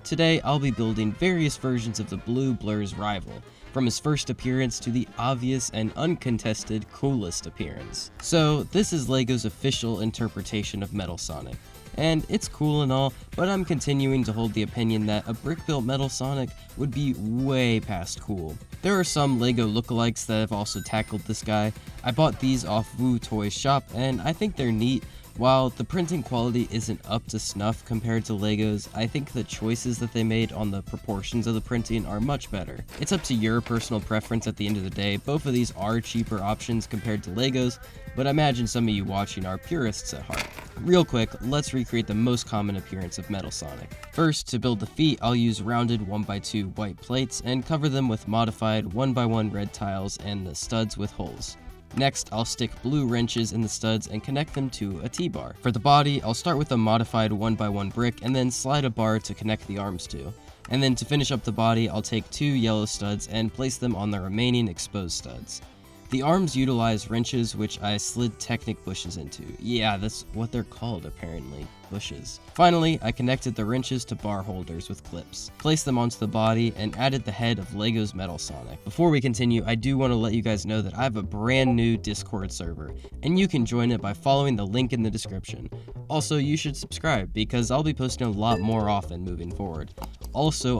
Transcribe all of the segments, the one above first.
Today, I'll be building various versions of the Blue Blur's rival, from his first appearance to the obvious and uncontested coolest appearance. So, this is LEGO's official interpretation of Metal Sonic. And it's cool and all, but I'm continuing to hold the opinion that a brick-built Metal Sonic would be way past cool. There are some LEGO lookalikes that have also tackled this guy. I bought these off Woo Toys Shop, and I think they're neat. While the printing quality isn't up to snuff compared to LEGO's, I think the choices that they made on the proportions of the printing are much better. It's up to your personal preference at the end of the day. Both of these are cheaper options compared to LEGO's, but I imagine some of you watching are purists at heart. Real quick, let's recreate the most common appearance of Metal Sonic. First, to build the feet, I'll use rounded 1x2 white plates and cover them with modified 1x1 red tiles and the studs with holes. Next, I'll stick blue wrenches in the studs and connect them to a T-bar. For the body, I'll start with a modified 1x1 brick and then slide a bar to connect the arms to. And then to finish up the body, I'll take 2 yellow studs and place them on the remaining exposed studs. The arms utilize wrenches, which I slid Technic bushes into. Yeah, that's what they're called apparently, bushes. Finally, I connected the wrenches to bar holders with clips, placed them onto the body, and added the head of LEGO's Metal Sonic. Before we continue, I do want to let you guys know that I have a brand new Discord server, and you can join it by following the link in the description. Also, you should subscribe, because I'll be posting a lot more often moving forward. Also,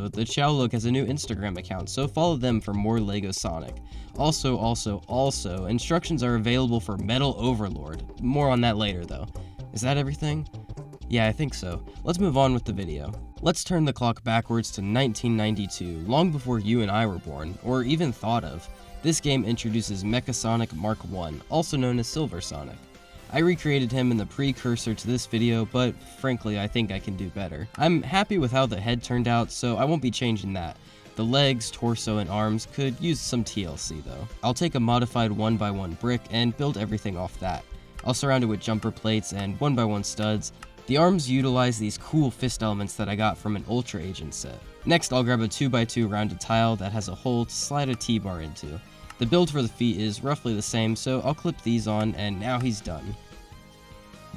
the Chowlook has a new Instagram account, so follow them for more LEGO Sonic. Also, instructions are available for Metal Overlord. More on that later, though. Is that everything? Yeah, I think so. Let's move on with the video. Let's turn the clock backwards to 1992, long before you and I were born, or even thought of. This game introduces Mecha Sonic Mark I, also known as Silver Sonic. I recreated him in the precursor to this video, but frankly, I think I can do better. I'm happy with how the head turned out, so I won't be changing that. The legs, torso, and arms could use some TLC though. I'll take a modified 1x1 brick and build everything off that. I'll surround it with jumper plates and 1x1 studs. The arms utilize these cool fist elements that I got from an Ultra Agent set. Next, I'll grab a 2x2 rounded tile that has a hole to slide a T-bar into. The build for the feet is roughly the same, so I'll clip these on, and now he's done.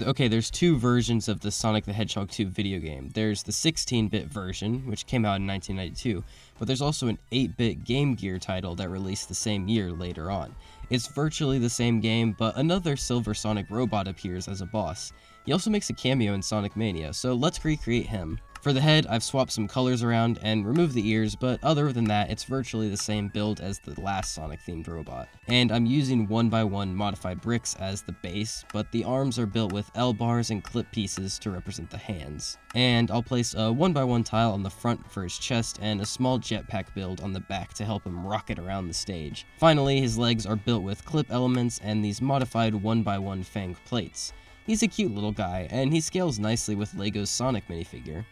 Okay, there's 2 versions of the Sonic the Hedgehog 2 video game. There's the 16-bit version, which came out in 1992, but there's also an 8-bit Game Gear title that released the same year later on. It's virtually the same game, but another Silver Sonic robot appears as a boss. He also makes a cameo in Sonic Mania, so let's recreate him. For the head, I've swapped some colors around and removed the ears, but other than that, it's virtually the same build as the last Sonic-themed robot. And I'm using 1x1 modified bricks as the base, but the arms are built with L-bars and clip pieces to represent the hands. And I'll place a 1x1 tile on the front for his chest and a small jetpack build on the back to help him rocket around the stage. Finally, his legs are built with clip elements and these modified 1x1 fang plates. He's a cute little guy, and he scales nicely with LEGO's Sonic minifigure.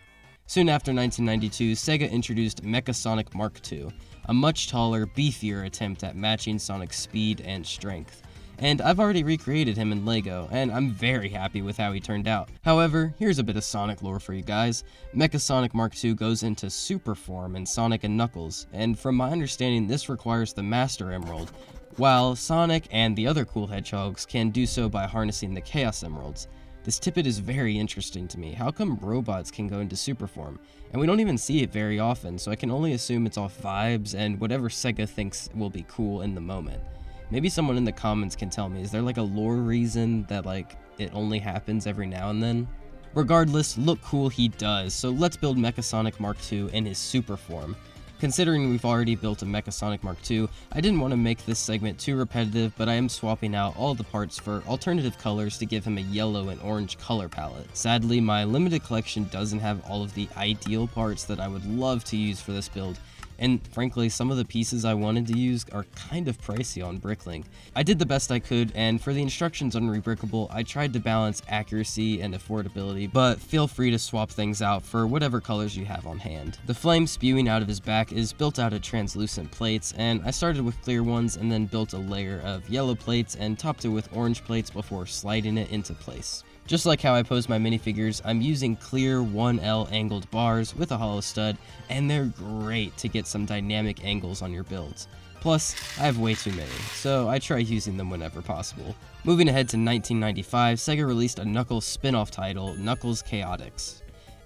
Soon after 1992, Sega introduced Mecha Sonic Mark II, a much taller, beefier attempt at matching Sonic's speed and strength. And I've already recreated him in LEGO, and I'm very happy with how he turned out. However, here's a bit of Sonic lore for you guys. Mecha Sonic Mark II goes into super form in Sonic and Knuckles, and from my understanding this requires the Master Emerald, while Sonic and the other cool hedgehogs can do so by harnessing the Chaos Emeralds. This tidbit is very interesting to me. How come robots can go into super form? And we don't even see it very often, so I can only assume it's off vibes and whatever Sega thinks will be cool in the moment. Maybe someone in the comments can tell me, is there like a lore reason that like it only happens every now and then? Regardless, look cool he does, so let's build Mecha Sonic Mark II in his super form. Considering we've already built a Mecha Sonic Mark II, I didn't want to make this segment too repetitive, but I am swapping out all the parts for alternative colors to give him a yellow and orange color palette. Sadly, my limited collection doesn't have all of the ideal parts that I would love to use for this build, and frankly, some of the pieces I wanted to use are kind of pricey on Bricklink. I did the best I could, and for the instructions on Rebrickable, I tried to balance accuracy and affordability, but feel free to swap things out for whatever colors you have on hand. The flame spewing out of his back is built out of translucent plates, and I started with clear ones and then built a layer of yellow plates and topped it with orange plates before sliding it into place. Just like how I pose my minifigures, I'm using clear 1L angled bars with a hollow stud, and they're great to get some dynamic angles on your builds. Plus, I have way too many, so I try using them whenever possible. Moving ahead to 1995, Sega released a Knuckles spin-off title, Knuckles Chaotix.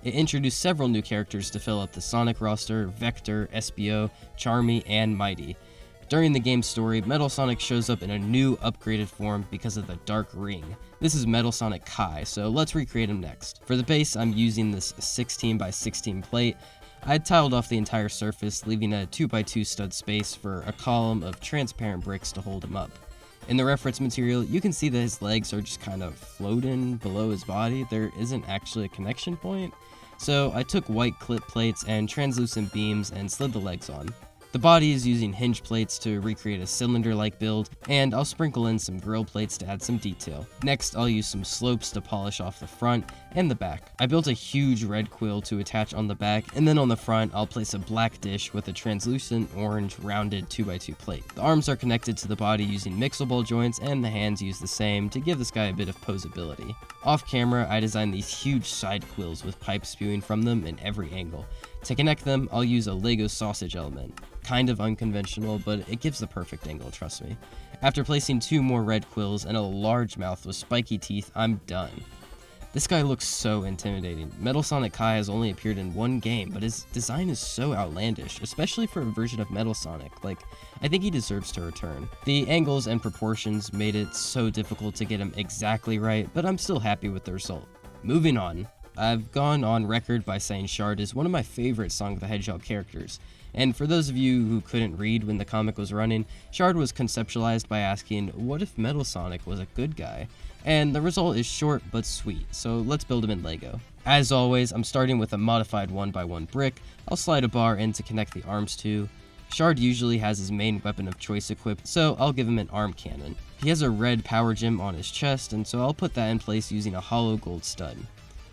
It introduced several new characters to fill up the Sonic roster: Vector, SBO, Charmy, and Mighty. During the game's story, Metal Sonic shows up in a new upgraded form because of the Dark Ring. This is Metal Sonic Kai, so let's recreate him next. For the base, I'm using this 16x16 plate. I tiled off the entire surface, leaving a 2x2 stud space for a column of transparent bricks to hold him up. In the reference material, you can see that his legs are just kind of floating below his body. There isn't actually a connection point. So I took white clip plates and translucent beams and slid the legs on. The body is using hinge plates to recreate a cylinder-like build, and I'll sprinkle in some grill plates to add some detail. Next, I'll use some slopes to polish off the front and the back. I built a huge red quill to attach on the back, and then on the front, I'll place a black dish with a translucent orange rounded 2x2 plate. The arms are connected to the body using mixable joints, and the hands use the same to give this guy a bit of posability. Off camera, I designed these huge side quills with pipes spewing from them in every angle. To connect them, I'll use a Lego sausage element. Kind of unconventional, but it gives the perfect angle, trust me. After placing 2 more red quills and a large mouth with spiky teeth, I'm done. This guy looks so intimidating. Metal Sonic Kai has only appeared in 1 game, but his design is so outlandish, especially for a version of Metal Sonic. I think he deserves to return. The angles and proportions made it so difficult to get him exactly right, but I'm still happy with the result. Moving on. I've gone on record by saying Shard is one of my favorite Sonic the Hedgehog characters. And for those of you who couldn't read when the comic was running, Shard was conceptualized by asking, what if Metal Sonic was a good guy? And the result is short but sweet, so let's build him in Lego. As always, I'm starting with a modified 1x1 brick. I'll slide a bar in to connect the arms to. Shard usually has his main weapon of choice equipped, so I'll give him an arm cannon. He has a red power gem on his chest, and so I'll put that in place using a hollow gold stud.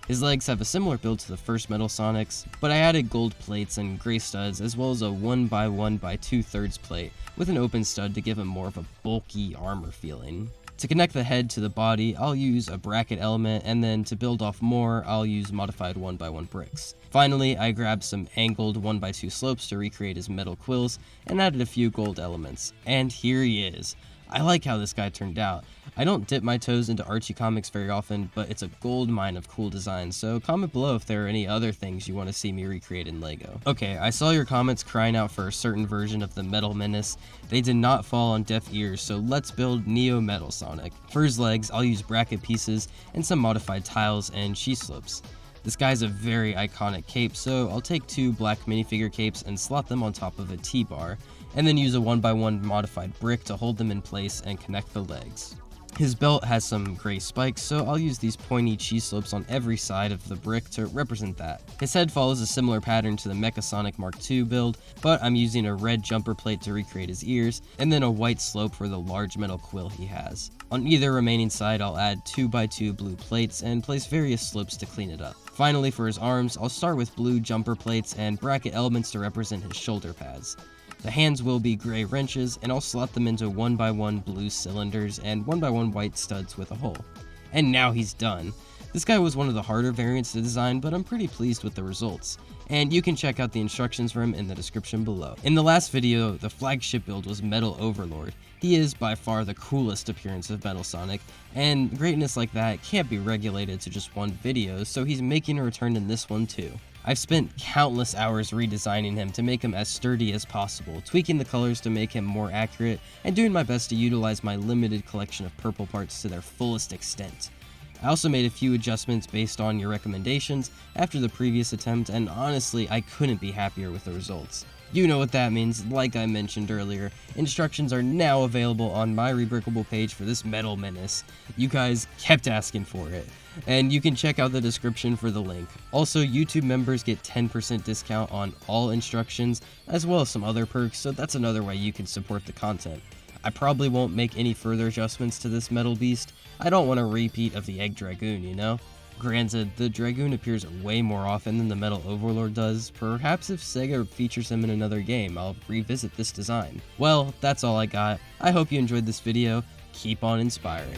His legs have a similar build to the first Metal Sonics, but I added gold plates and gray studs as well as a 1x1 by 2/3 plate with an open stud to give him more of a bulky armor feeling. To connect the head to the body, I'll use a bracket element, and then to build off more, I'll use modified 1x1 bricks. Finally, I grabbed some angled 1x2 slopes to recreate his metal quills and added a few gold elements. And here he is. I like how this guy turned out. I don't dip my toes into Archie comics very often, but it's a gold mine of cool designs, so comment below if there are any other things you want to see me recreate in Lego. Okay, I saw your comments crying out for a certain version of the Metal Menace. They did not fall on deaf ears, so let's build Neo Metal Sonic. For his legs, I'll use bracket pieces and some modified tiles and sheath slopes. This guy's a very iconic cape, so I'll take 2 black minifigure capes and slot them on top of a T-bar, and then use a 1x1 modified brick to hold them in place and connect the legs. His belt has some gray spikes, so I'll use these pointy cheese slopes on every side of the brick to represent that. His head follows a similar pattern to the Mecha Sonic Mark II build, but I'm using a red jumper plate to recreate his ears, and then a white slope for the large metal quill he has. On either remaining side, I'll add 2x2 blue plates and place various slopes to clean it up. Finally, for his arms, I'll start with blue jumper plates and bracket elements to represent his shoulder pads. The hands will be gray wrenches, and I'll slot them into 1x1 blue cylinders and 1x1 white studs with a hole. And now he's done. This guy was one of the harder variants to design, but I'm pretty pleased with the results. And you can check out the instructions for him in the description below. In the last video, the flagship build was Metal Overlord. He is by far the coolest appearance of Metal Sonic, and greatness like that can't be regulated to just one video, so he's making a return in this one too. I've spent countless hours redesigning him to make him as sturdy as possible, tweaking the colors to make him more accurate, and doing my best to utilize my limited collection of purple parts to their fullest extent. I also made a few adjustments based on your recommendations after the previous attempt, and honestly, I couldn't be happier with the results. You know what that means. Like I mentioned earlier, instructions are now available on my Rebrickable page for this Metal Menace. You guys kept asking for it, and you can check out the description for the link. Also, YouTube members get 10% discount on all instructions, as well as some other perks, so that's another way you can support the content. I probably won't make any further adjustments to this metal beast. I don't want a repeat of the Egg Dragoon, you know? Granted, the Dragoon appears way more often than the Metal Overlord does. Perhaps if Sega features him in another game, I'll revisit this design. Well, that's all I got. I hope you enjoyed this video. Keep on inspiring.